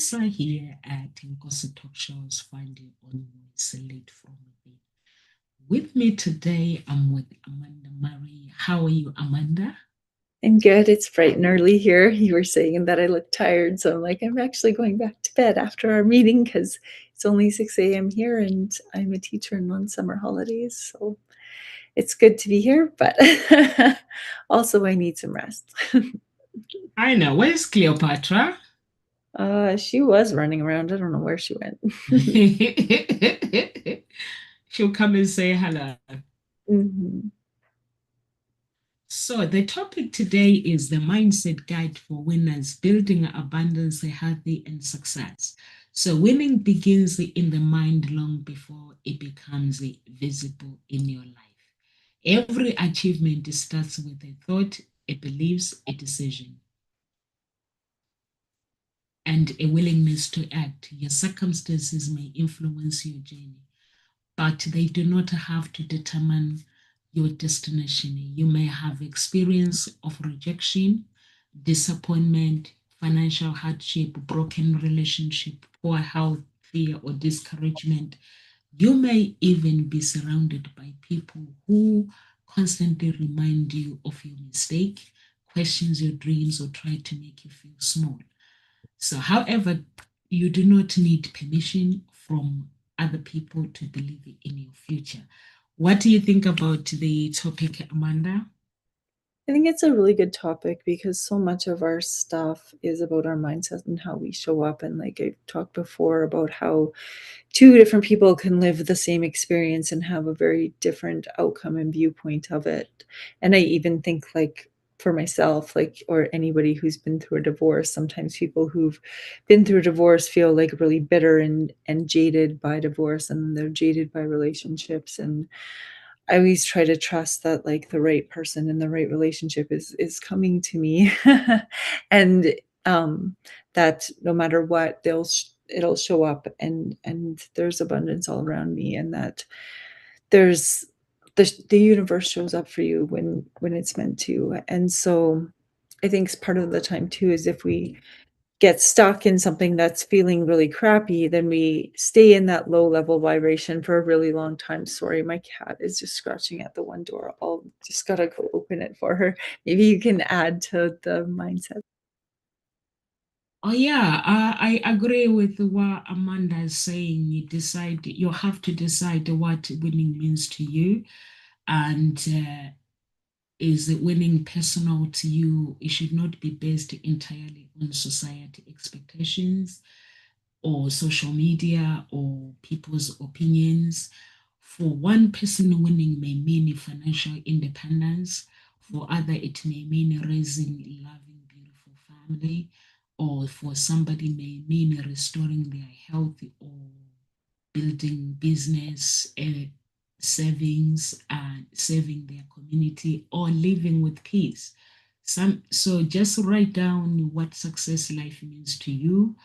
Musa here at Nkosi Talk Shows. Find your own voice late from within. With me today, I'm with Amanda Murray. How are you, Amanda? I'm good. It's bright and early here. You were saying that I look tired, so I'm like, I'm actually going back to bed after our meeting because it's only 6 a.m. here and I'm a teacher and on summer holidays. So it's good to be here, but also I need some rest. I know. Where's Cleopatra? She was running around. I don't know where she went. She'll come and say hello. Mhm. So, the topic today is the mindset guide for winners, building abundance, healthy, and success. So, winning begins in the mind long before it becomes visible in your life. Every achievement starts with a thought, a belief, a decision, and a willingness to act. Your circumstances may influence your journey, but they do not have to determine your destination. You may have experience of rejection, disappointment, financial hardship, broken relationship, poor health, fear, or discouragement. You may even be surrounded by people who constantly remind you of your mistake, questions your dreams, or try to make you feel small. So, however, you do not need permission from other people to believe in your future. What do you think about the topic, Amanda? I think it's a really good topic because so much of our stuff is about our mindset and how we show up. And like I talked before about how two different people can live the same experience and have a very different outcome and viewpoint of it. And I even think like for myself, like, or anybody who's been through a divorce, sometimes people who've been through a divorce feel like really bitter and jaded by divorce, and they're jaded by relationships. And I always try to trust that like the right person in the right relationship is coming to me, and um, that no matter what, it'll show up, and there's abundance all around me, and that there's the universe shows up for you when it's meant to. And so I think part of the time too is if we get stuck in something that's feeling really crappy, then we stay in that low level vibration for a really long time. Sorry, my cat is just scratching at the one door. I'll just gotta go open it for her. Maybe you can add to the mindset. Oh yeah, I agree with what Amanda is saying. You have to decide what winning means to you, and is it winning personal to you? It should not be based entirely on society expectations or social media or people's opinions. For one person, winning may mean financial independence. For other, it may mean raising a loving, beautiful family. Or for somebody, may mean restoring their health or building business, savings, and saving their community, or living with peace. So just write down what success life means to you.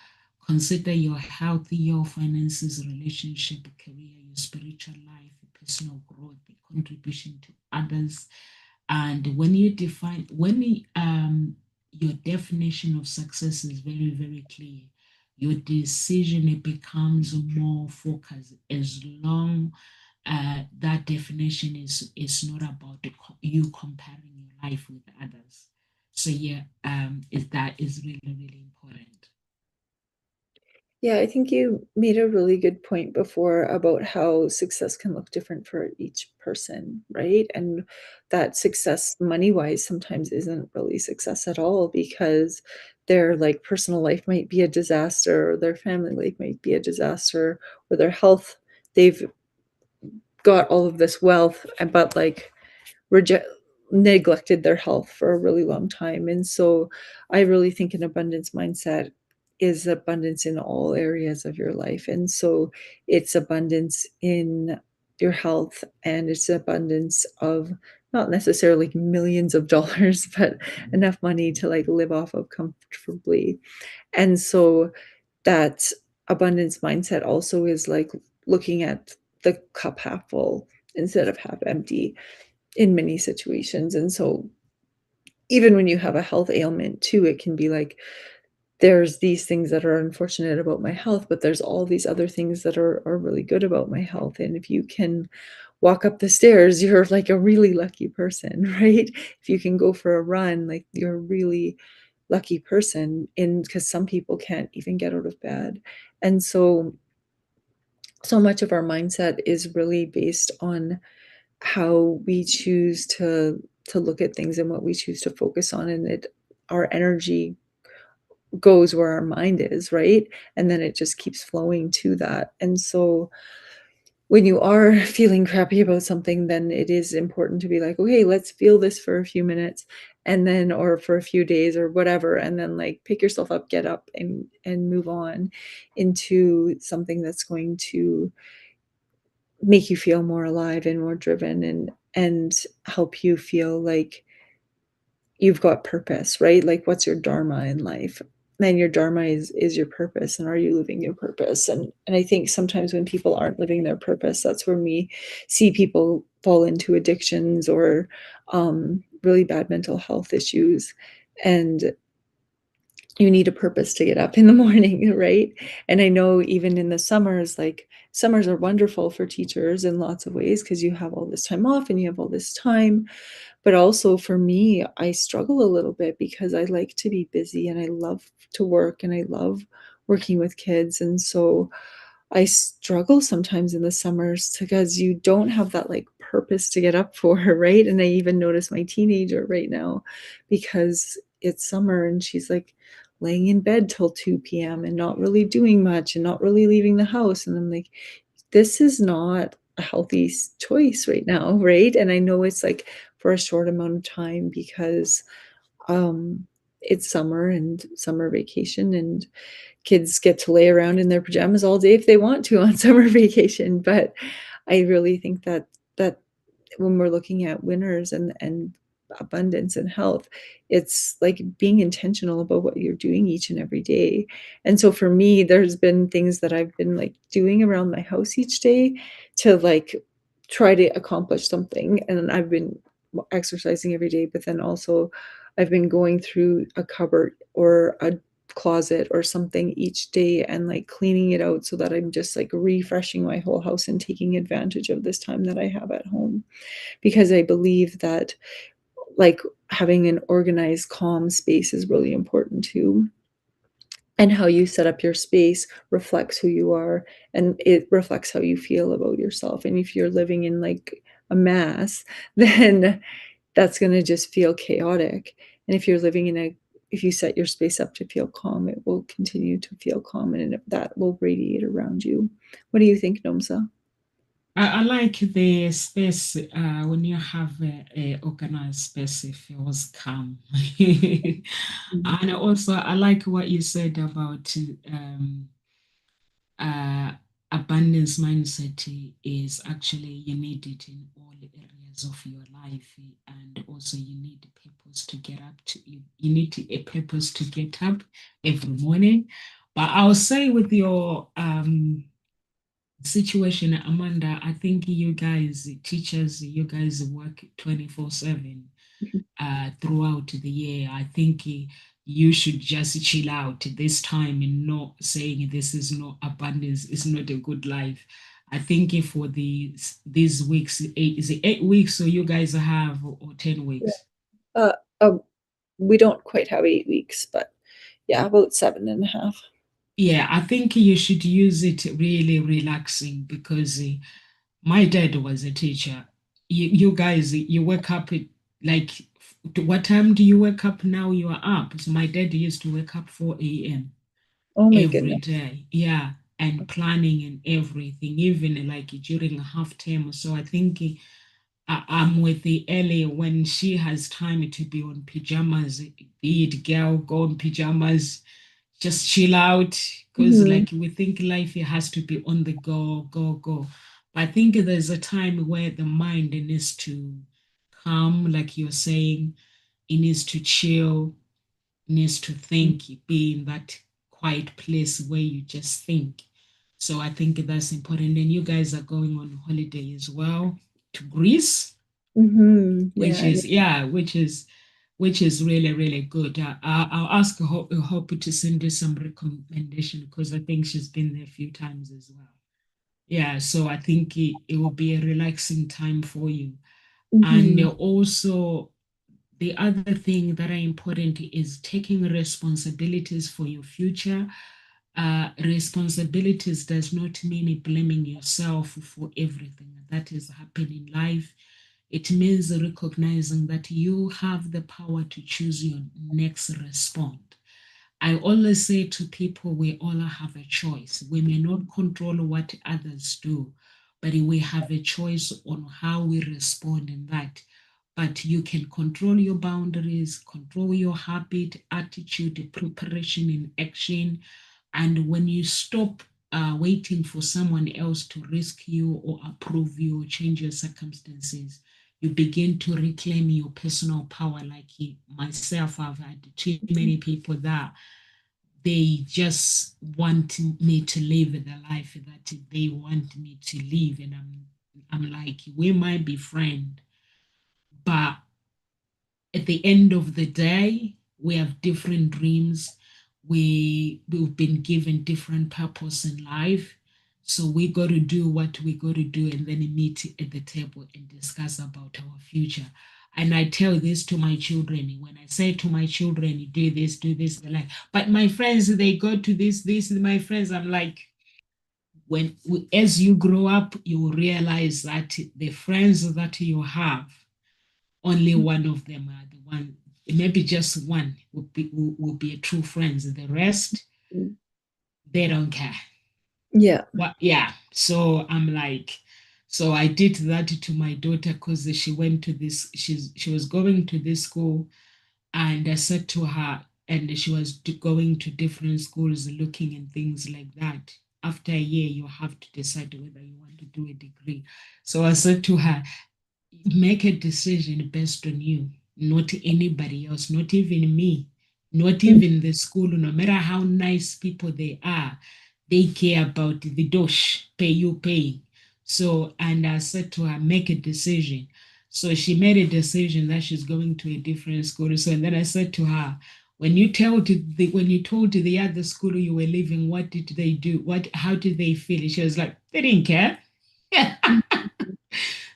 Consider your health, your finances, relationship, career, your spiritual life, personal growth, contribution to others. And when your definition of success is very, very clear, your decision it becomes more focused as long that definition is not about you comparing your life with others. So yeah, is that is really, really important. Yeah, I think you made a really good point before about how success can look different for each person, right? And that success money-wise sometimes isn't really success at all because their like personal life might be a disaster, or their family life might be a disaster, or their health, they've got all of this wealth, but like reject neglected their health for a really long time. And so I really think an abundance mindset is abundance in all areas of your life. And so it's abundance in your health, and it's abundance of not necessarily millions of dollars, but enough money to like live off of comfortably. And so that abundance mindset also is like looking at the cup half full instead of half empty in many situations. And so even when you have a health ailment too, it can be like there's these things that are unfortunate about my health, but there's all these other things that are really good about my health. And if you can walk up the stairs, you're like a really lucky person, right? If you can go for a run, like you're a really lucky person. And because some people can't even get out of bed. And so much of our mindset is really based on how we choose to look at things and what we choose to focus on, and it our energy goes where our mind is, right? And then it just keeps flowing to that. And so when you are feeling crappy about something, then it is important to be like, okay, let's feel this for a few minutes, and then or for a few days or whatever, and then like pick yourself up, get up, and move on into something that's going to make you feel more alive and more driven, and help you feel like you've got purpose, right? Like what's your dharma in life? And your dharma is your purpose, and are you living your purpose? And I think sometimes when people aren't living their purpose, that's when we see people fall into addictions or really bad mental health issues. And you need a purpose to get up in the morning, right? And I know even in the summers, like summers are wonderful for teachers in lots of ways because you have all this time off and you have all this time. But also for me, I struggle a little bit because I like to be busy and I love to work and I love working with kids. And so I struggle sometimes in the summers because you don't have that like purpose to get up for, right? And I even notice my teenager right now because it's summer and she's like laying in bed till 2 p.m. and not really doing much and not really leaving the house. And I'm like, this is not a healthy choice right now, right? And I know it's like for a short amount of time because um it's summer and summer vacation, and kids get to lay around in their pajamas all day if they want to on summer vacation. But I really think that when we're looking at winners and abundance and health, it's like being intentional about what you're doing each and every day. And so for me, there's been things that I've been like doing around my house each day to like try to accomplish something. And I've been exercising every day, but then also I've been going through a cupboard or a closet or something each day and like cleaning it out so that I'm just like refreshing my whole house and taking advantage of this time that I have at home, because I believe that like having an organized calm space is really important too, and how you set up your space reflects who you are, and it reflects how you feel about yourself. And if you're living in like a mess, then that's going to just feel chaotic. And if you're living in a if you set your space up to feel calm, it will continue to feel calm, and that will radiate around you. What do you think, Nomsa? I like the space when you have a organized space, it feels calm. And also, I like what you said about uh, abundance mindset is actually you need it in all areas of your life, and also you need a purpose to get up to you need a purpose to get up every morning. But I'll say with your situation, Amanda, I think you guys, teachers, you guys work 24/7 throughout the year. I think you should just chill out this time and not saying this is not abundance, it's not a good life. I think for these weeks, is it 8 weeks? So you guys have or 10 Yeah. weeks? Uh, uh, we don't quite have 8 weeks, but yeah, about 7.5. Yeah, I think you should use it really relaxing because my dad was a teacher. You guys, you wake up at like, what time do you wake up now? You are up. So my dad used to wake up 4 a.m. Oh my every goodness. day. Yeah. And planning and everything, even like during a half term. So I think I'm with the Ellie when she has time to be on pajamas, be it girl, go on pajamas, just chill out. Because Mhm, like we think life it has to be on the go, go, go. But I think there's a time where the mind needs to calm, like you're saying, it needs to chill, needs to think, be in that quiet place where you just think. So I think that's important. And you guys are going on holiday as well to Greece, mhm, which yeah, is, yeah, which is which is really, really good. I'll ask Hope to send you some recommendation because I think she's been there a few times as well. Yeah, so I think it will be a relaxing time for you. And Mhm. also, the other thing that are important is taking responsibilities for your future. Responsibilities does not mean blaming yourself for everything that is happening in life. It means recognizing that you have the power to choose your next response. I always say to people, we all have a choice. We may not control what others do, but we have a choice on how we respond in that. But you can control your boundaries, control your habit, attitude, preparation, and action. And when you stop waiting for someone else to rescue you or approve you or change your circumstances, you begin to reclaim your personal power. Like myself, I've had too many people that they just want me to live the life that they want me to live, and I'm like, we might be friends, but at the end of the day, we have different dreams. We've been given different purpose in life. So we got to do what we got to do and then meet at the table and discuss about our future. And I tell this to my children. When I say to my children, do this, they're like, but my friends, they go to this is my friends. I'm like, as you grow up, you will realize that the friends that you have, only one of them are the one, maybe just one will be a true friends. The rest, Mm. they don't care. Yeah. What? Yeah. So I'm like, so I did that to my daughter because she went to this. She was going to this school, and I said to her, and she was going to different schools, looking and things like that. After a year, you have to decide whether you want to do a degree. So I said to her, make a decision based on you, not anybody else, not even me, not Mm. even the school. No matter how nice people they are, they care about the dosh, pay you pay. So, and I said to her, make a decision. So she made a decision that she's going to a different school. So, and then I said to her, when you told the other school you were leaving, what did they do? How did they feel? She was like, they didn't care.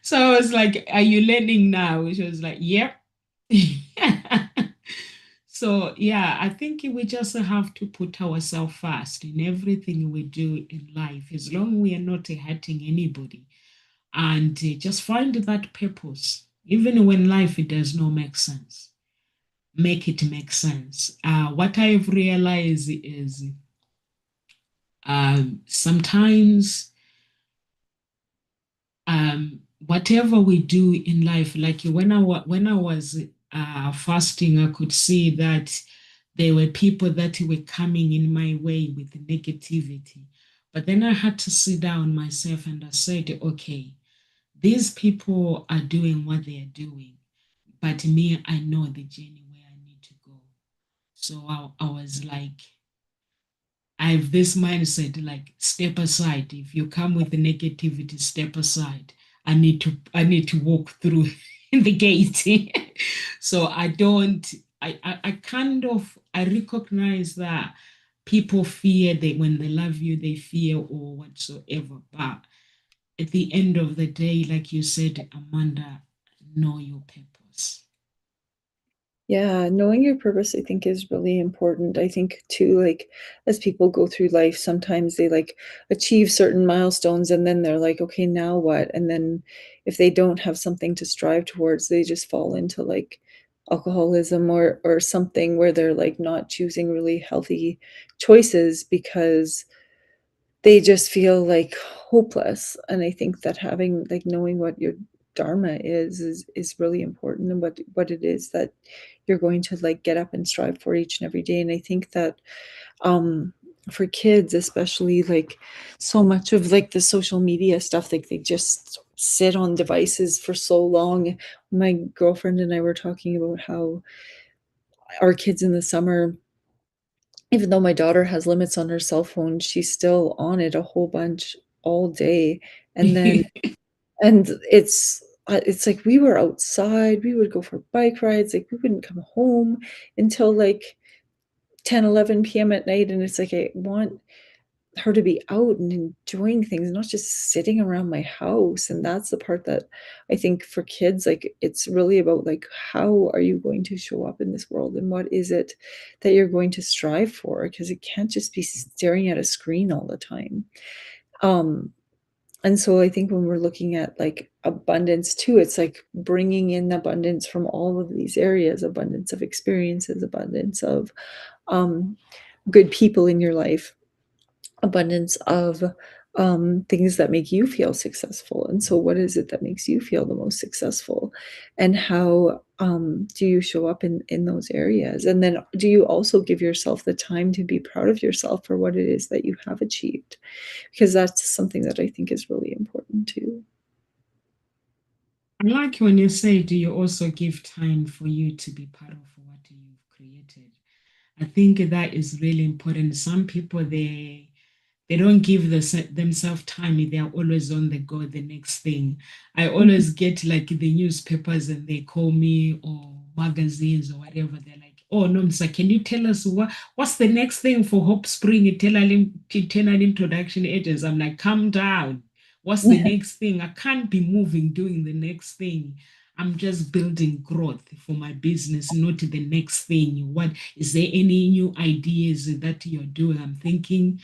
So I was like, are you learning now? She was like, yep. So yeah, I think we just have to put ourselves first in everything we do in life, as long as we are not hurting anybody, and just find that purpose, even when life it does not make sense. Make it make sense. What I've realized is sometimes whatever we do in life, like when I was fasting, I could see that there were people that were coming in my way with negativity. But then I had to sit down myself and I said, okay, these people are doing what they are doing, but me, I know the journey where I need to go. So I was like, I have this mindset like step aside. If you come with the negativity, step aside. I need to walk through the gate. So I don't I kind of I recognize that people fear that when they love you, they fear or whatsoever. But at the end of the day, like you said, Amanda, know your purpose. Yeah, knowing your purpose, I think, is really important. I think too, like, as people go through life, sometimes they like achieve certain milestones and then they're like, okay, now what? And then if they don't have something to strive towards, they just fall into like alcoholism or something where they're like not choosing really healthy choices because they just feel, like, hopeless, and I think that having like, knowing what your dharma is really important and what it is that you're going to, like, get up and strive for each and every day, and I think that, um, for kids, especially, like, so much of, like, the social media stuff, like, they just sit on devices for so long. My girlfriend and I were talking about how our kids in the summer, even though my daughter has limits on her cell phone, she's still on it a whole bunch all day, and then and it's it's like we were outside, we would go for bike rides, like we wouldn't come home until like 10, 11 p.m. at night. And it's like I want her to be out and enjoying things, not just sitting around my house. And that's the part that I think for kids, like it's really about like how are you going to show up in this world and what is it that you're going to strive for? Because it can't just be staring at a screen all the time. Um, and so I think when we're looking at like abundance too, it's like bringing in abundance from all of these areas, abundance of experiences, abundance of um, good people in your life, abundance of things that make you feel successful. And so, what is it that makes you feel the most successful? And how do you show up in those areas? And then, do you also give yourself the time to be proud of yourself for what it is that you have achieved? Because that's something that I think is really important too. I like when you say, do you also give time for you to be part of what you've created? I think that is really important. Some people they don't give themselves time. They are always on the go, the next thing. I Mhm. always get like the newspapers and they call me or magazines or whatever. They're like, oh, no, sir, can you tell us what's the next thing for Hope Spring Eternal Introduction Agents? I'm like, calm down. What's the next thing? I can't be moving doing the next thing. I'm just building growth for my business, not the next thing. What is there any new ideas that you're doing? I'm thinking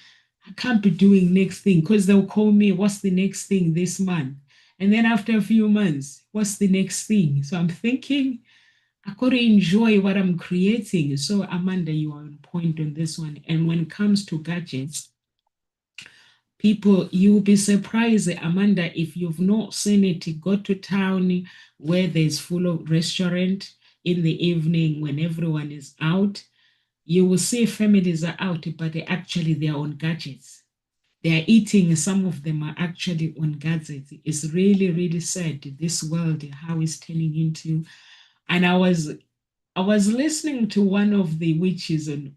I can't be doing next thing because they'll call me, what's the next thing this month? And then after a few months, what's the next thing? So I'm thinking I got to enjoy what I'm creating. So Amanda, you are on point on this one. And when it comes to gadgets, people, you'll be surprised, Amanda, if you've not seen it, go to town where there's full of restaurant in the evening when everyone is out. You will see families are out, but they're on gadgets. They are eating, some of them are actually on gadgets. It's really, really sad this world, how it's turning into. And I was listening to one of the witches on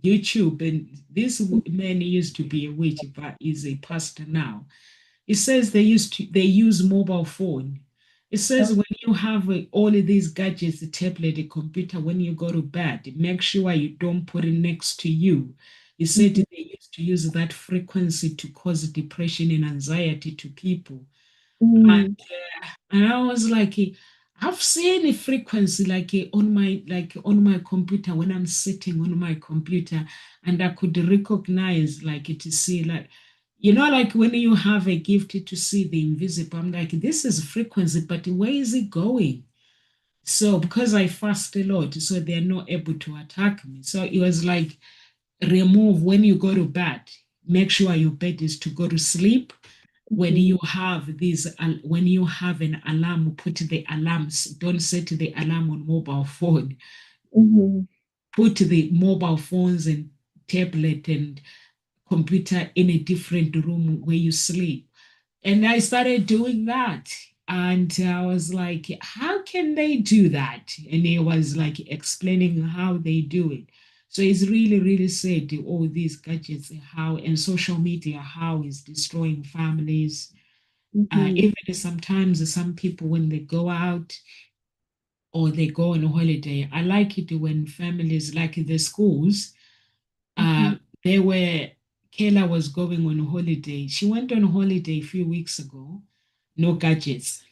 YouTube, and this man used to be a witch, but is a pastor now. It says they use mobile phone. It says when you have all of these gadgets, the tablet, the computer, when you go to bed, make sure you don't put it next to you. He said Mhm. they used to use that frequency to cause depression and anxiety to people. Mhm. And I was like, I've seen a frequency like on my computer when I'm sitting on my computer, and I could recognize like to see like like when you have a gift to see the invisible. I'm like, this is frequency, but where is it going? So because I fast a lot, so they're not able to attack me. So it was like remove when you go to bed. Make sure your bed is to go to sleep when Mhm. you have when you have an alarm, put the alarms, don't set the alarm on mobile phone. Mhm. Put the mobile phones and tablet and computer in a different room where you sleep. And I started doing that. And I was like, how can they do that? And he was like explaining how they do it. So it's really, really sad, all these gadgets, how and social media, how is destroying families. Mhm. Even sometimes some people, when they go out or they go on a holiday, I like it when families, like the schools, uh, Mhm. they were, Kayla was going on a holiday. She went on a holiday a few weeks ago, no gadgets,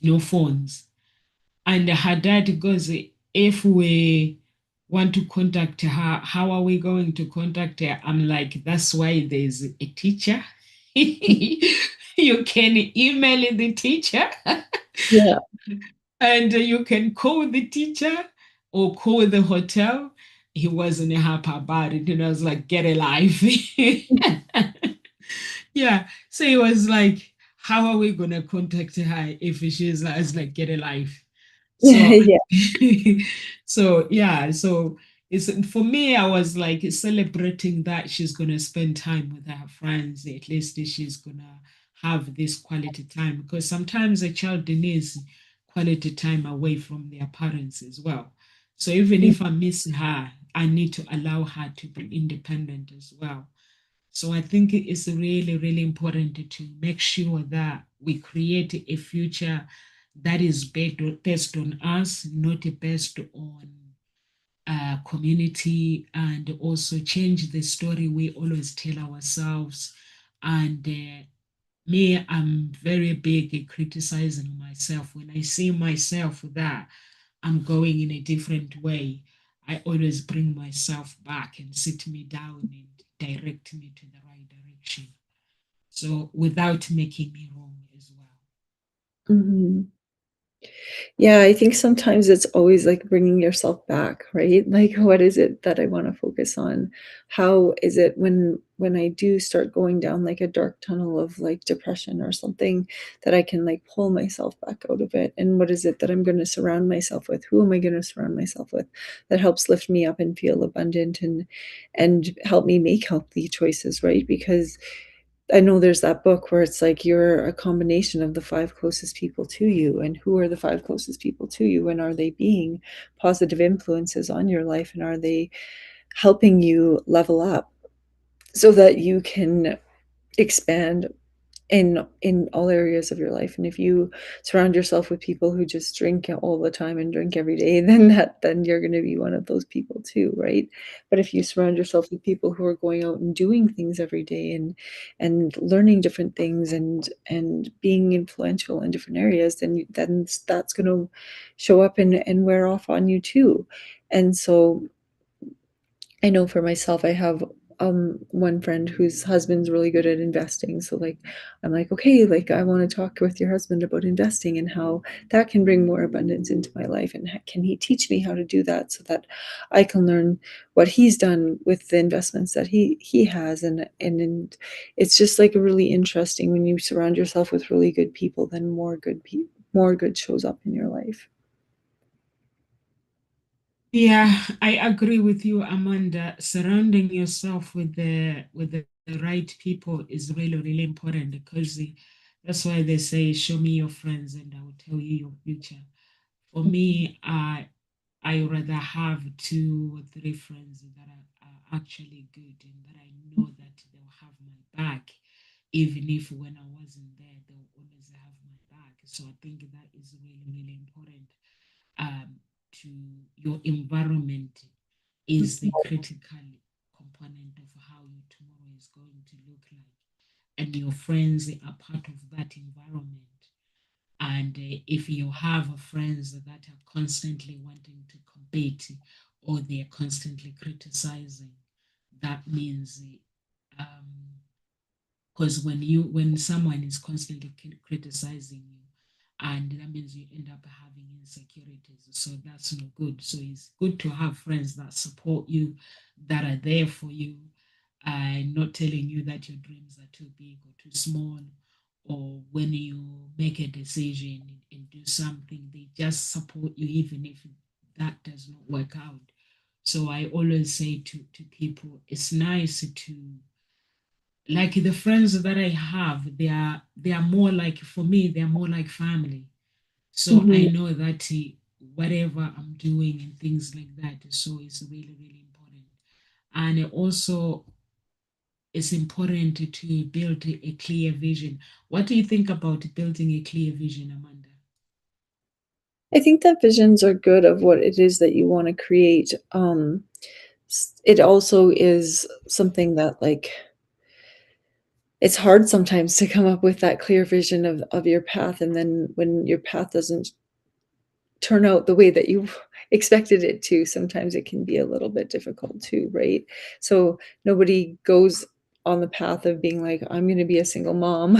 no phones. And her dad goes, if we want to contact her, how are we going to contact her? I'm like, that's why there's a teacher. You can email the teacher Yeah. and you can call the teacher or call the hotel. He wasn't happy about it. And I was like, get a life. Yeah. So he was like, how are we going to contact her if she's like, I was like, get a life? So, Yeah. so yeah, so it's for me, I was like celebrating that she's gonna spend time with her friends. At least she's gonna have this quality time because sometimes a child needs quality time away from their parents as well. So even if I miss her, I need to allow her to be independent as well. So I think it is really, really important to make sure that we create a future that is based on us, not based on community, and also change the story we always tell ourselves. And me, I'm very big at criticizing myself. When I see myself that I'm going in a different way, I always bring myself back and sit me down and direct me to the right direction. So without making me wrong as well. Mhm. Yeah, I think sometimes it's always like bringing yourself back, right? Like, what is it that I want to focus on? How is it when I do start going down like a dark tunnel of like depression or something that I can like pull myself back out of it? And what is it that I'm going to surround myself with? Who am I going to surround myself with that helps lift me up and feel abundant and help me make healthy choices, right? Because I know there's that book where it's like you're a combination of the 5 closest people to you, and who are the 5 closest people to you, and are they being positive influences on your life, and are they helping you level up so that you can expand in all areas of your life. And if you surround yourself with people who just drink all the time and drink every day, then you're going to be one of those people too, right? But if you surround yourself with people who are going out and doing things every day and learning different things and being influential in different areas, then that's going to show up and wear off on you too. And so I know for myself, I have one friend whose husband's really good at investing. So like I'm like, okay, like I want to talk with your husband about investing and how that can bring more abundance into my life. And can he teach me how to do that so that I can learn what he's done with the investments that he has. And it's just like really interesting when you surround yourself with really good people, then more good shows up in your life. Yeah, I agree with you, Amanda. Surrounding yourself with the right people is really, really important because that's why they say, "Show me your friends, and I will tell you your future." For Mhm. me, I rather have 2 or 3 friends that are actually good and that I know that they'll have my back, even if when I wasn't there, they'll always have my back. So I think that is really, really important. Um, to your environment is the critical component of how your tomorrow is going to look like, and your friends are part of that environment. And if you have friends that are constantly wanting to compete or they're constantly criticizing, that means because when someone is constantly criticizing you, and that means you end up having insecurities, so that's no good. So it's good to have friends that support you, that are there for you, and not telling you that your dreams are too big or too small, or when you make a decision and do something, they just support you even if that does not work out. So I always say to people, it's nice to, like, the friends that I have, they are more like, for me, they're more like family. So I Mhm. know that whatever I'm doing and things like that, so it's really, really important. And it also, it's important to build a clear vision. What do you think about building a clear vision, Amanda? I think that visions are good of what it is that you wanna create. It also is something that, like, it's hard sometimes to come up with that clear vision of your path, and then when your path doesn't turn out the way that you expected it to, sometimes it can be a little bit difficult too, right? So, nobody goes on the path of being like, "I'm gonna be a single mom,"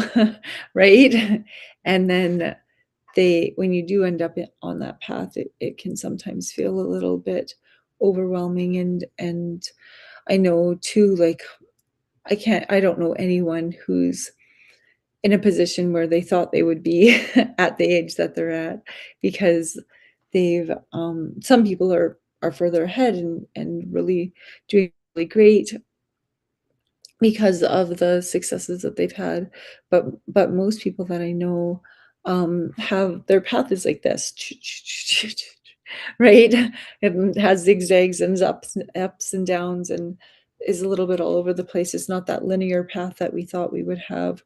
right? And then when you do end up on that path, it can sometimes feel a little bit overwhelming. And I know too, like I don't know anyone who's in a position where they thought they would be at the age that they're at, because they've some people are further ahead and really doing really great because of the successes that they've had. But most people that I know, have their path is like this, right? It has zigzags and ups and downs, and is a little bit all over the place. It's not that linear path that we thought we would have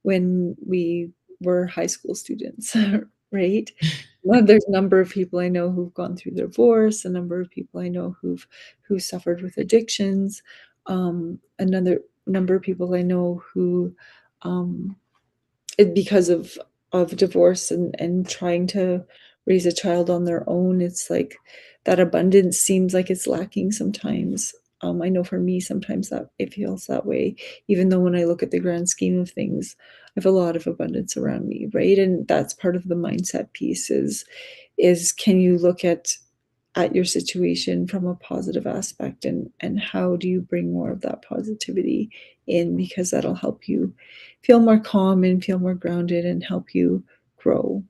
when we were high school students, right? Well, there's a number of people I know who've gone through divorce, a number of people I know who suffered with addictions, another number of people I know who, um, because of divorce and trying to raise a child on their own, it's like that abundance seems like it's lacking sometimes. I know for me, sometimes that it feels that way, even though when I look at the grand scheme of things, I have a lot of abundance around me, right? And that's part of the mindset piece is can you look at your situation from a positive aspect, and how do you bring more of that positivity in, because that'll help you feel more calm and feel more grounded and help you grow.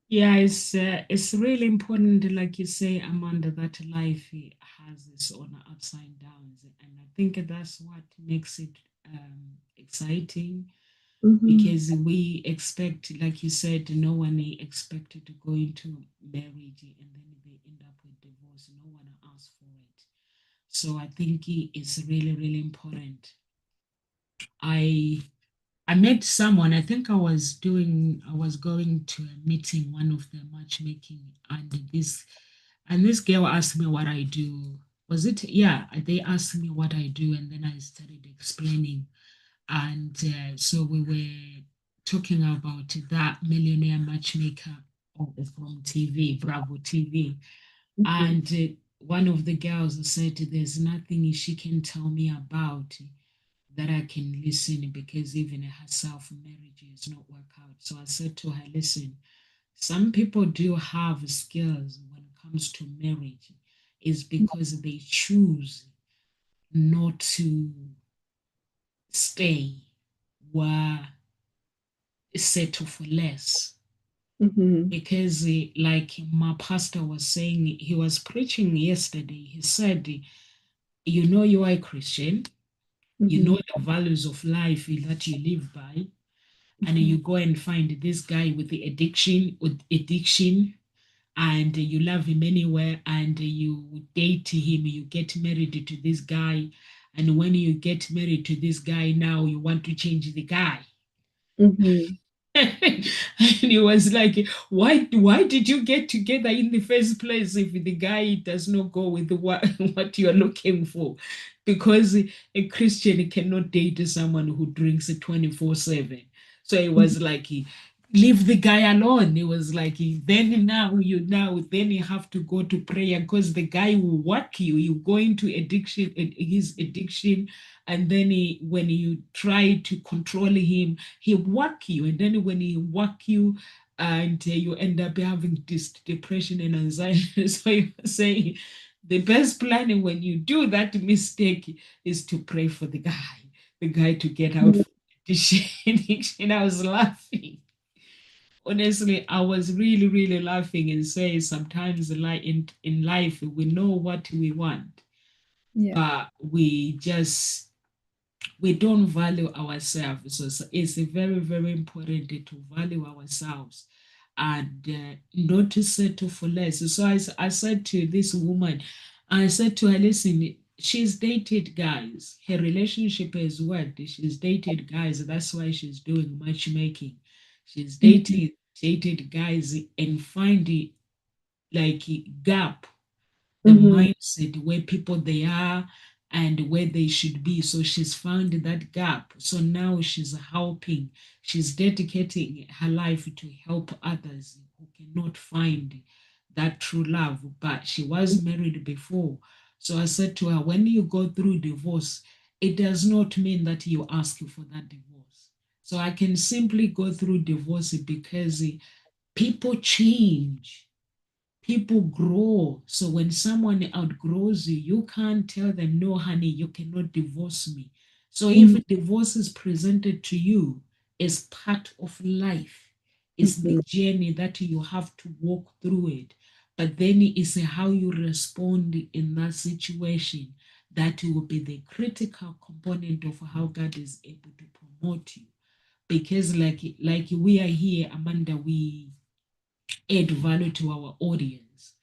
Yeah, it's really important, like you say, Amanda, that life has its own ups and downs, and I think that's what makes it exciting Mhm. because we expect, like you said, no one expected to go into marriage and then they end up with divorce. No one asked for it, so I think it's really, really important. I I met someone. I think I was going to a meeting, one of the matchmaking, and this girl asked me what I do. Was it? Yeah, they asked me what I do, and then I started explaining. And so we were talking about that millionaire matchmaker from TV, Bravo TV. Mhm. And one of the girls said, "There's nothing she can tell me about that I can listen because even herself, marriage is not work out." So I said to her, "Listen, some people do have skills when it comes to marriage, is because they choose not to stay where settle for less." Mhm. Because, like my pastor was saying, he was preaching yesterday. He said, "You know, you are a Christian, you know Mhm. the values of life that you live by, and Mhm. you go and find this guy with the addiction, and you love him anywhere, and you date him, you get married to this guy, and when you get married to this guy, now you want to change the guy." Mhm. And he was like, why did you get together in the first place if the guy does not go with what you are looking for? Because a Christian cannot date someone who drinks 24/7. So it Mhm. was like, leave the guy alone. It was like, then then you have to go to prayer because the guy will work you. You go into addiction, his addiction, and then when you try to control him, he work you, and then when he work you, and you end up having this depression and anxiety. So you say the best planning when you do that mistake is to pray for the guy to get out Mhm. from addiction. I was laughing. Honestly, I was really, really laughing and say sometimes like in life we know what we want, Yeah. but we don't value ourselves. So it's very, very important to value ourselves and not to settle for less. So I said to this woman, I said to her, listen, she's dated guys. Her relationship has worked. She's dated guys. That's why she's doing matchmaking. She's Mhm. dated guys and find the like gap, the Mhm. mindset where people they are and where they should be. So she's found that gap. So now she's helping, she's dedicating her life to help others who cannot find that true love. But she was married before. So I said to her, when you go through divorce, it does not mean that you ask for that divorce. So I can simply go through divorce because people change, people grow. So when someone outgrows you, you can't tell them, no, honey, you cannot divorce me. So if Mhm. a divorce is presented to you as part of life, it's the Mhm. journey that you have to walk through it. But then it's how you respond in that situation that will be the critical component of how God is able to promote you. Because like we are here, Amanda, we add value to our audience.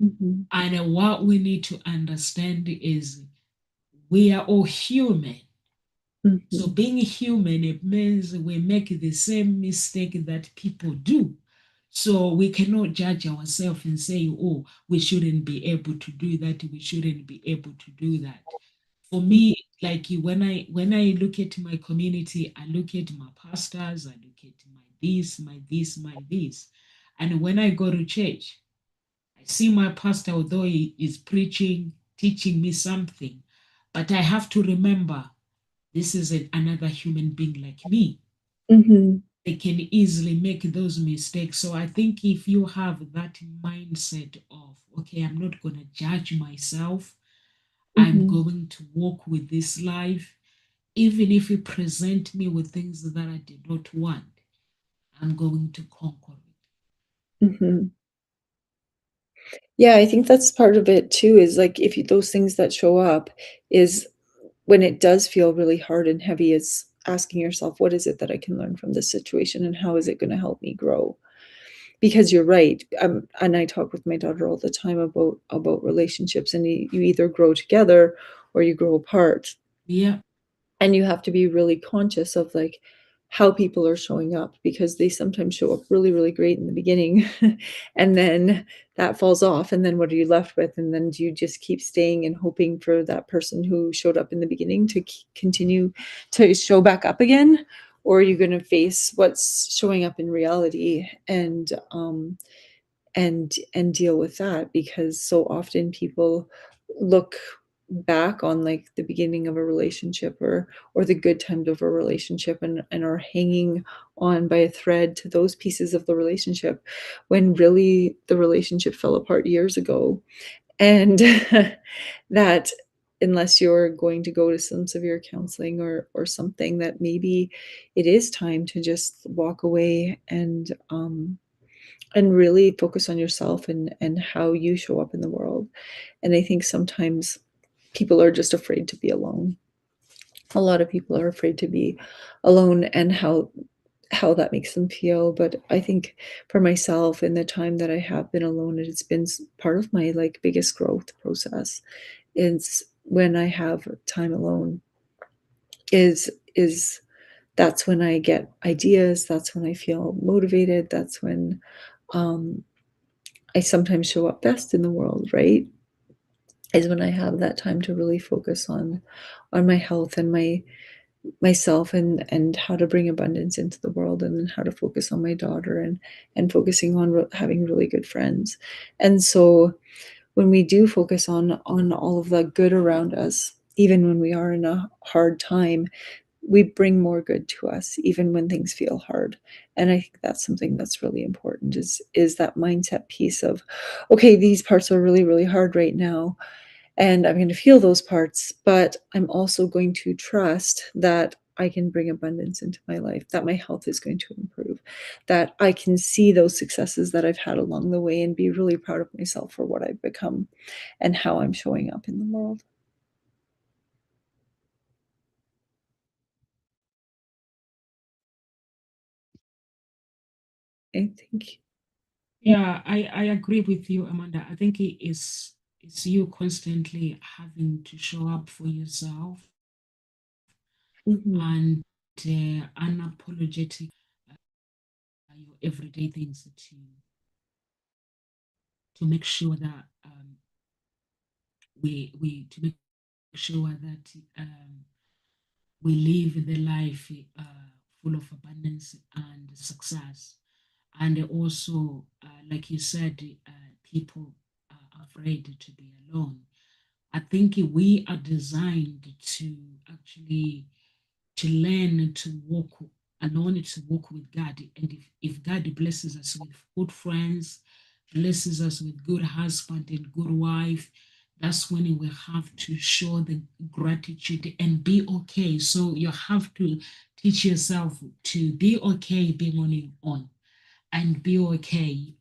Mhm. And what we need to understand is we are all human. So Mhm. being human, it means we make the same mistake that people do. So we cannot judge ourselves and say, oh, we shouldn't be able to do that, we shouldn't be able to do that. For Mhm. me, like when I look at my community, I look at my pastors, I look at my this, my this, my this. And when I go to church, I see my pastor, although he is preaching, teaching me something, but I have to remember this is another human being like me. Mhm. They can easily make those mistakes. So I think if you have that mindset of, okay, I'm not going to judge myself, I'm Mhm. going to walk with this life, even if you present me with things that I did not want, I'm going to conquer it. Mhm. Yeah, I think that's part of it too, is like if you those things that show up is when it does feel really hard and heavy, is asking yourself, what is it that I can learn from this situation and how is it going to help me grow? Because you're right. And I talk with my daughter all the time about relationships, and you either grow together or you grow apart. Yeah, And you have to be really conscious of like how people are showing up, because they sometimes show up really really great in the beginning and then that falls off, and then what are you left with? And then do you just keep staying and hoping for that person who showed up in the beginning to continue to show back up again, or are you going to face what's showing up in reality and deal with that? Because so often people look back on like the beginning of a relationship or the good times of a relationship, and are hanging on by a thread to those pieces of the relationship, when really the relationship fell apart years ago. And that unless you're going to go to some severe counseling or something, that maybe it is time to just walk away and really focus on yourself and how you show up in the world. And I think sometimes people are just afraid to be alone. A lot of people are afraid to be alone, and how that makes them feel. But I think for myself, in the time that I have been alone, it's been part of my like biggest growth process. Is when I have time alone, is that's when I get ideas, that's when I feel motivated, that's when um I sometimes show up best in the world, right? Is when I have that time to really focus on my health and myself, and how to bring abundance into the world, and then how to focus on my daughter, and focusing on having really good friends. And so when we do focus on all of the good around us, even when we are in a hard time, we bring more good to us even when things feel hard. And I think that's something that's really important, is that mindset piece of, okay, these parts are really really hard right now, and I'm going to feel those parts, but I'm also going to trust that I can bring abundance into my life, that my health is going to improve, that I can see those successes that I've had along the way and be really proud of myself for what I've become and how I'm showing up in the world. I think. yeah, I agree with you, Amanda. I think it's you constantly having to show up for yourself Mhm. and unapologetic your everyday things to make sure that we to make sure that we live the life full of abundance and success. And also, like you said, people are afraid to be alone. I think we are designed to actually to learn to walk alone, to walk with God. And if God blesses us with good friends, blesses us with good husband and good wife, that's when we have to show the gratitude and be okay. So you have to teach yourself to be okay being on your own and be okay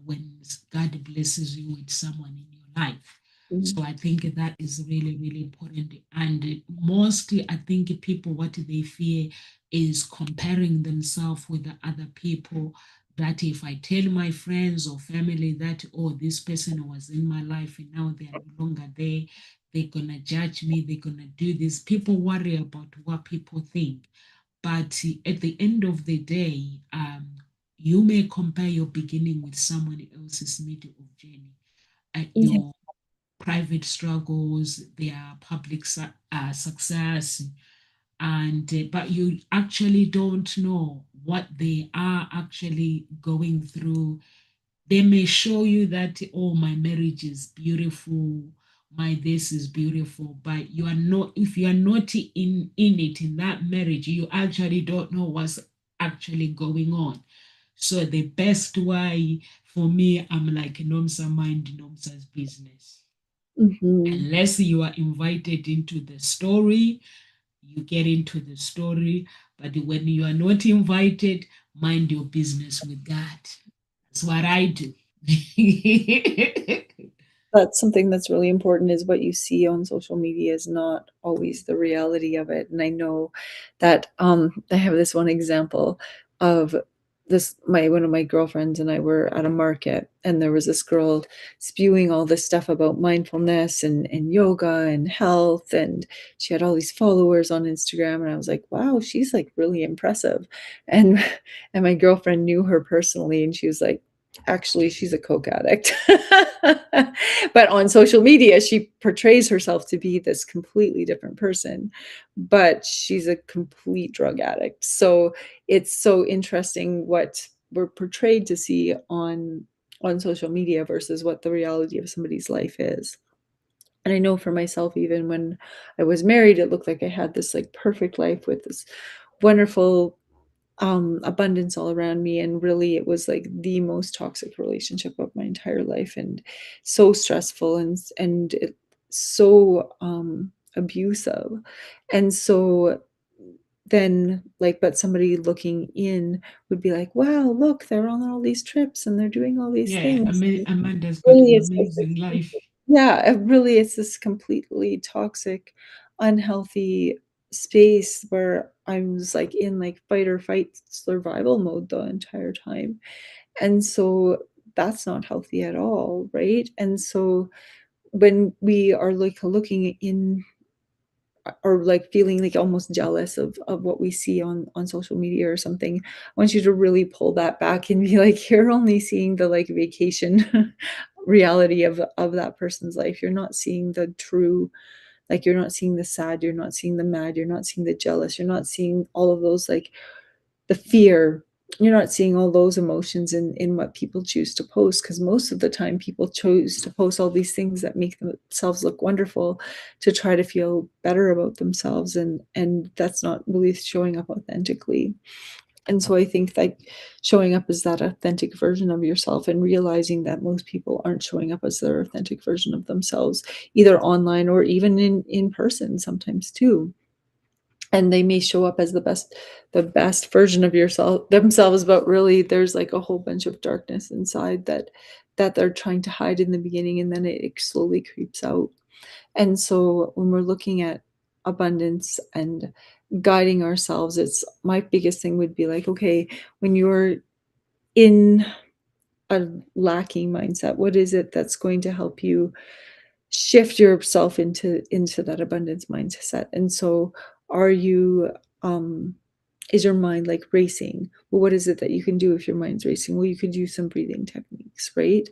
when God blesses you with someone in your life. Mhm. So I think that is really, really important. And mostly, I think people, what they fear is comparing themselves with the other people that if I tell my friends or family that, oh, this person was in my life and now they are no longer there, they're gonna judge me, they're gonna do this. People worry about what people think. But at the end of the day, you may compare your beginning with someone else's middle of journey. Yeah. Your private struggles, their public success, and but you actually don't know what they are actually going through. They may show you that, oh, my marriage is beautiful, my this is beautiful, but you are not, if you are not in it, in that marriage, you actually don't know what's actually going on. So the best way for me, I'm like Nomsa mind Nomsa's business. Mhm. Unless you are invited into the story, you get into the story. But when you are not invited, mind your business with God. That's what I do. That's something that's really important is what you see on social media is not always the reality of it, and I know that, I have this one example of this my one of my girlfriends and I were at a market, and there was this girl spewing all this stuff about mindfulness and yoga and health, and she had all these followers on Instagram, and I was like, "Wow, she's, like, really impressive," and and my girlfriend knew her personally, and she was like, actually, she's a coke addict. But on social media, she portrays herself to be this completely different person, but she's a complete drug addict. So it's so interesting what we're portrayed to see on social media versus what the reality of somebody's life is. And I know for myself, even when I was married, it looked like I had this like perfect life with this wonderful abundance all around me, and really it was like the most toxic relationship of my entire life, and so stressful and it, so abusive. And so then like but somebody looking in would be like, wow, look, they're on all these trips and they're doing all these Yeah, things. And Amanda's got really an it's like amazing life. yeah, it really is this completely toxic, unhealthy space where I was like in like fight or fight survival mode the entire time. And so that's not healthy at all, right? And so when we are like looking in or like feeling like almost jealous of what we see on social media or something, I want you to really pull that back and be like, you're only seeing the like vacation reality of that person's life. You're not seeing the true, like you're not seeing the sad, you're not seeing the mad, you're not seeing the jealous, you're not seeing all of those like the fear. You're not seeing all those emotions in what people choose to post, because most of the time people choose to post all these things that make themselves look wonderful to try to feel better about themselves, and that's not really showing up authentically. And so I think that showing up as that authentic version of yourself and realizing that most people aren't showing up as their authentic version of themselves, either online or even in person sometimes too. And they may show up as the best version of yourself themselves, but really there's like a whole bunch of darkness inside that they're trying to hide in the beginning, and then it slowly creeps out. And so when we're looking at abundance and guiding ourselves, it's my biggest thing would be like, okay, when you're in a lacking mindset, what is it that's going to help you shift yourself into that abundance mindset? And so are you is your mind like racing? Well, what is it that you can do if your mind's racing? Well, you could use some breathing techniques, right?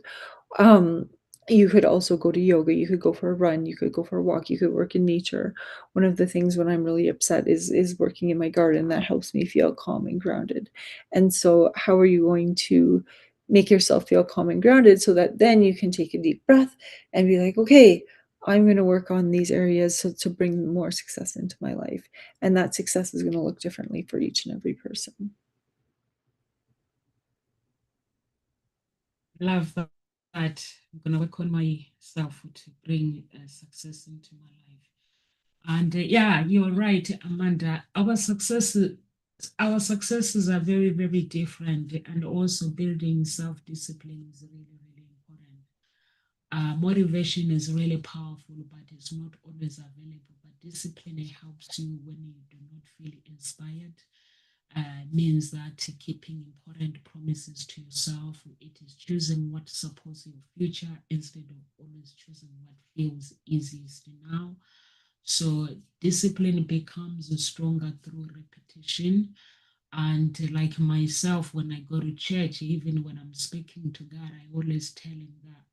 Um, you could also go to yoga, you could go for a run, you could go for a walk, you could work in nature. One of the things when I'm really upset is working in my garden. That helps me feel calm and grounded. And so how are you going to make yourself feel calm and grounded so that then you can take a deep breath and be like, okay, I'm going to work on these areas so to bring more success into my life. And that success is going to look differently for each and every person. Love that. I'm gonna work on myself to bring success into my life. And yeah, you're right, Amanda. Our successes are very, very different, and also building self-discipline is really, really important. Motivation is really powerful, but it's not always available. But discipline helps you when you do not feel inspired. means that keeping important promises to yourself, it is choosing what supports your future instead of always choosing what feels easiest now. So discipline becomes stronger through repetition. And like myself, when I go to church, even when I'm speaking to God, I always tell him that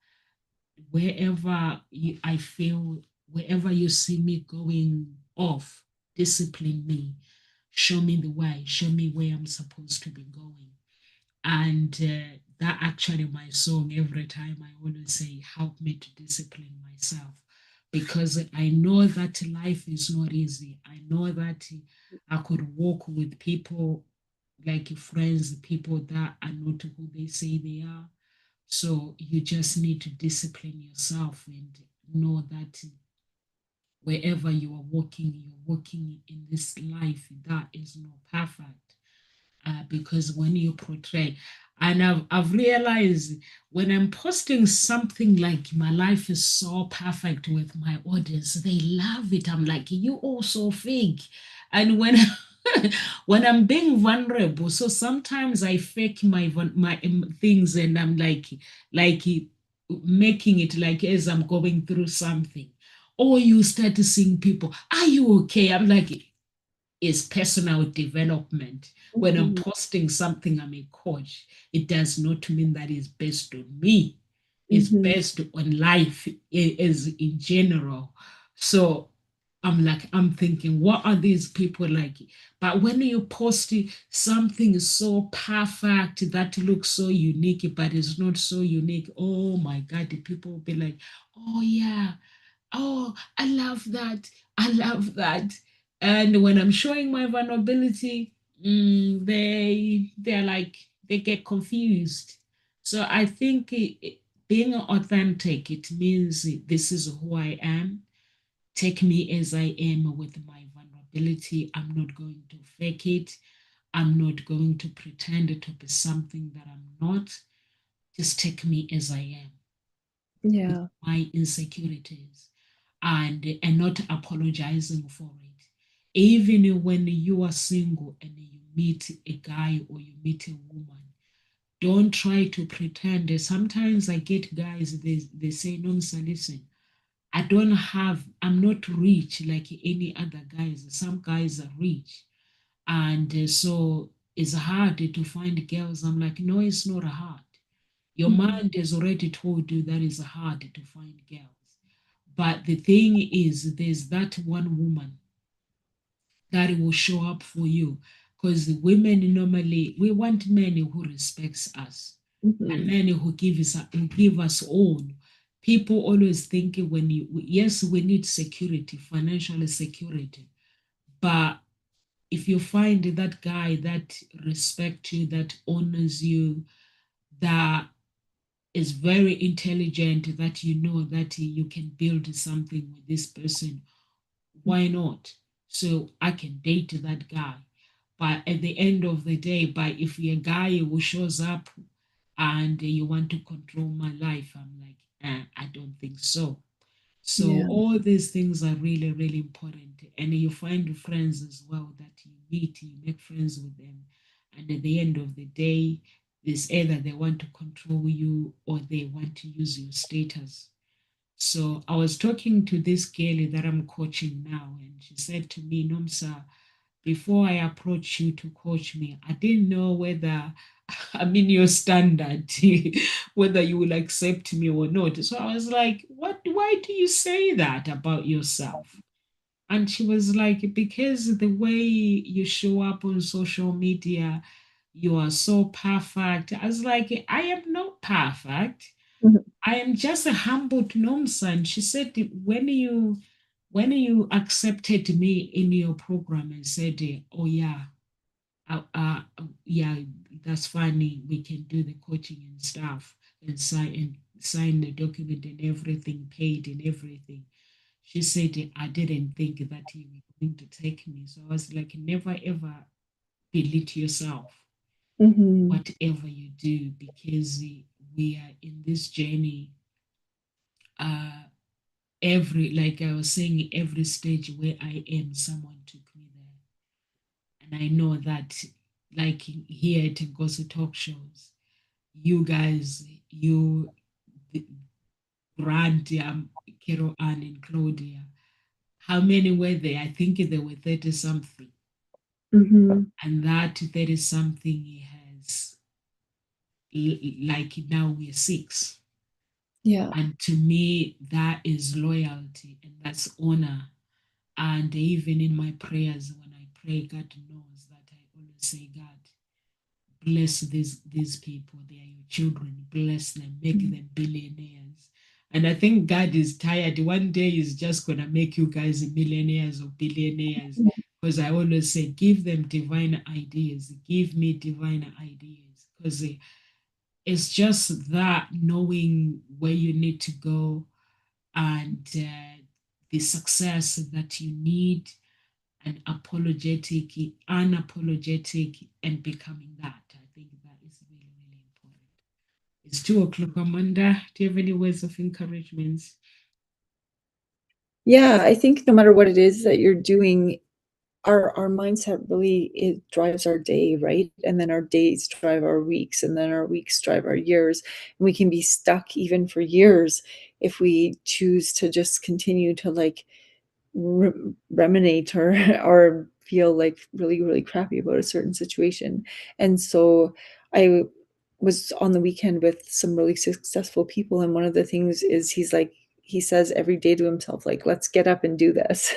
I feel, wherever you see me going off, discipline me, show me the way, show me where I'm supposed to be going. And that actually my song every time I always say, help me to discipline myself. Because I know that life is not easy. I know that I could walk with people like friends, people that are not who they say they are. So you just need to discipline yourself and know that wherever you're walking in this life that is not perfect. Because when you portray, and I've realized when I'm posting something like my life is so perfect with my audience, they love it. I'm like, you all so fake. And when when I'm being vulnerable, so sometimes I fake my things, and I'm like making it like as I'm going through something. Or you start to seeing people, are you okay? I'm like, is personal development. When I'm Mhm. posting something, I'm a coach. It does not mean that it's based on me. It's Mhm. based on life as in general. So I'm thinking, what are these people like? But when you post something so perfect that looks so unique, but it's not so unique, oh my God, the people will be like, oh yeah, oh, I love that. I love that. And when I'm showing my vulnerability, they're like they get confused. So I think being authentic, it means this is who I am. Take me as I am with my vulnerability. I'm not going to fake it. I'm not going to pretend to be something that I'm not. Just take me as I am with Yeah. my insecurities, and not apologizing for it. Even when you are single and you meet a guy or you meet a woman, don't try to pretend. Sometimes I get guys, they say, no, sir, listen, I'm not rich like any other guys. Some guys are rich. And so it's hard to find girls. I'm like, no, it's not hard. Your Mhm. mind has already told you that it's hard to find girls. But the thing is, there's that one woman that will show up for you. Because women normally, we want men who respects us and Mhm. men who give us all. People always think when yes, we need security, financial security. But if you find that guy that respects you, that honors you, that is very intelligent, that you know that you can build something with this person, why not? So I can date that guy. But at the end of the day, but if you're a guy who shows up and you want to control my life, I'm like, I don't think so. So Yeah. all these things are really, really important. And you find friends as well that you meet, you make friends with them. And at the end of the day, it's either they want to control you or they want to use your status. So I was talking to this girl that I'm coaching now, and she said to me, Nomsa, before I approach you to coach me, I didn't know whether I'm in your standard, whether you will accept me or not. So I was like, what, why do you say that about yourself? And she was like, because the way you show up on social media, you are so perfect. I was like, I am not perfect. Mhm. I am just a humble nonsense. She said, when you accepted me in your program and said, oh yeah, yeah, that's funny. We can do the coaching and stuff and sign the document and everything, paid and everything. She said, I didn't think that you were going to take me. So I was like, never ever belittle yourself, Mhm. whatever you do, because we are in this journey. Every, like I was saying, every stage where I am, someone took me there. And I know that like here at Gossip Talk shows, you guys, you, Grant, Carol Ann, and Claudia, how many were there? I think there were 30 something. Mhm. And that 30 something has, like now we're six. Yeah. And to me, that is loyalty and that's honor. And even in my prayers, when I pray, God knows that I always say, God, bless these people. They are your children. Bless them. Make Mhm. them billionaires. And I think God is tired. One day He's just gonna make you guys millionaires or billionaires. Because I always say, give them divine ideas. Give me divine ideas. Because it's just that knowing where you need to go and the success that you need and apologetic, unapologetic, and becoming that. I think that is really, really important. It's 2 o'clock, Amanda. Do you have any words of encouragement? Yeah, I think no matter what it is that you're doing, our mindset really it drives our day, right? And then our days drive our weeks, and then our weeks drive our years. And we can be stuck even for years if we choose to just continue to like ruminate or or feel like really really crappy about a certain situation. And so I was on the weekend with some really successful people, and one of the things is he says every day to himself like, let's get up and do this.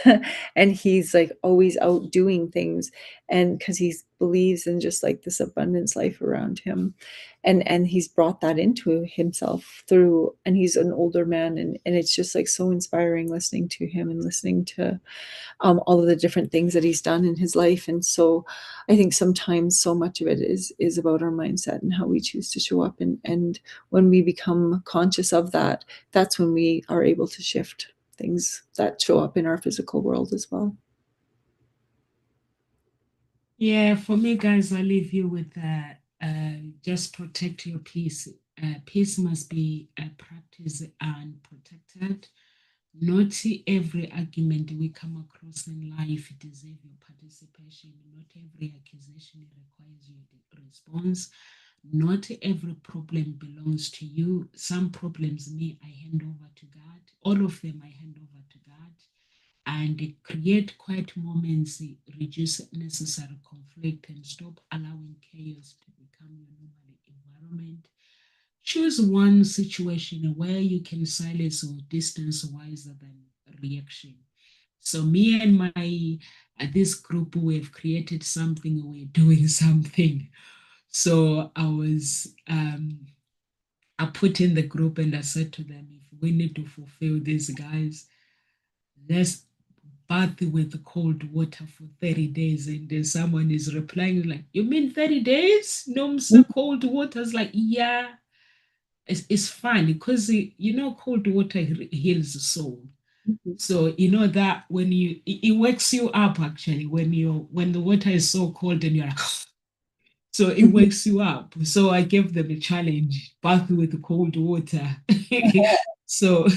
And he's like always out doing things, and because he believes in just like this abundance life around him, and he's brought that into himself through, and he's an older man, and it's just like so inspiring listening to him and listening to all of the different things that he's done in his life. And so I think sometimes so much of it is about our mindset and how we choose to show up, and when we become conscious of that, that's when we are able to shift things that show up in our physical world as well. Yeah, for me, guys, I leave you with just protect your peace. Peace must be practiced and protected. Not every argument we come across in life deserves your participation. Not every accusation requires your response. Not every problem belongs to you. Some problems, me, I hand over to God. All of them, I hand over to God. And create quiet moments, reduce unnecessary conflict, and stop allowing chaos to become your normal environment. Choose one situation where you can silence or distance wiser than reaction. So me and my this group, we've created something, we're doing something. So I put in the group and I said to them, if we need to fulfill these guys, let's bath with cold water for 30 days. And then someone is replying like, you mean 30 days? No, sir, cold water. Is like, yeah, it's fine because cold water heals the soul. Mhm. So you know that when it wakes you up actually when the water is so cold and you're like, so it Mhm. wakes you up. So I gave them a challenge, bath with cold water. So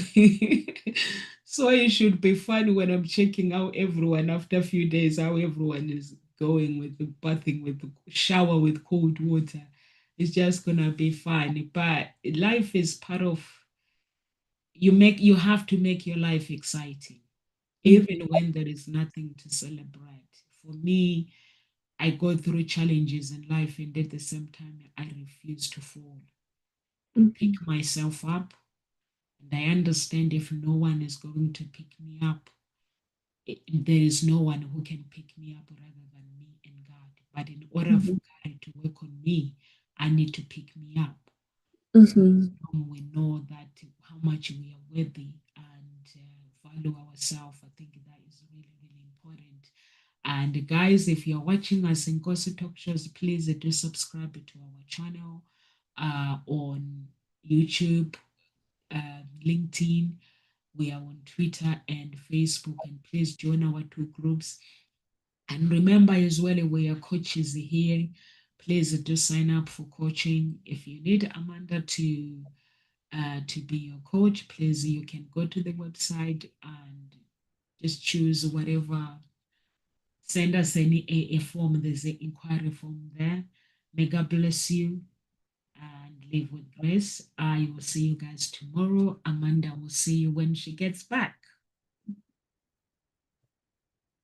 so it should be fun when I'm checking out everyone after a few days, how everyone is going with the bathing with the shower with cold water. It's just gonna be fun. But life is part of you have to make your life exciting, even Mhm. when there is nothing to celebrate. For me, I go through challenges in life, and at the same time, I refuse to fall. I pick Mhm. myself up, and I understand if no one is going to pick me up, there is no one who can pick me up rather than me and God. But in order for Mhm. God to work on me, I need to pick me up. So as Mhm. long we know that how much we are worthy and value ourselves, I think that is really, really important. And guys, if you're watching us in Gossip Talk Shows, please do subscribe to our channel on YouTube, LinkedIn. We are on Twitter and Facebook. And please join our two groups. And remember as well, we are coaches here. Please do sign up for coaching. If you need Amanda to be your coach, please you can go to the website and just choose whatever Send us a form. There's an inquiry form there. May God bless you and live with grace. I will see you guys tomorrow. Amanda will see you when she gets back.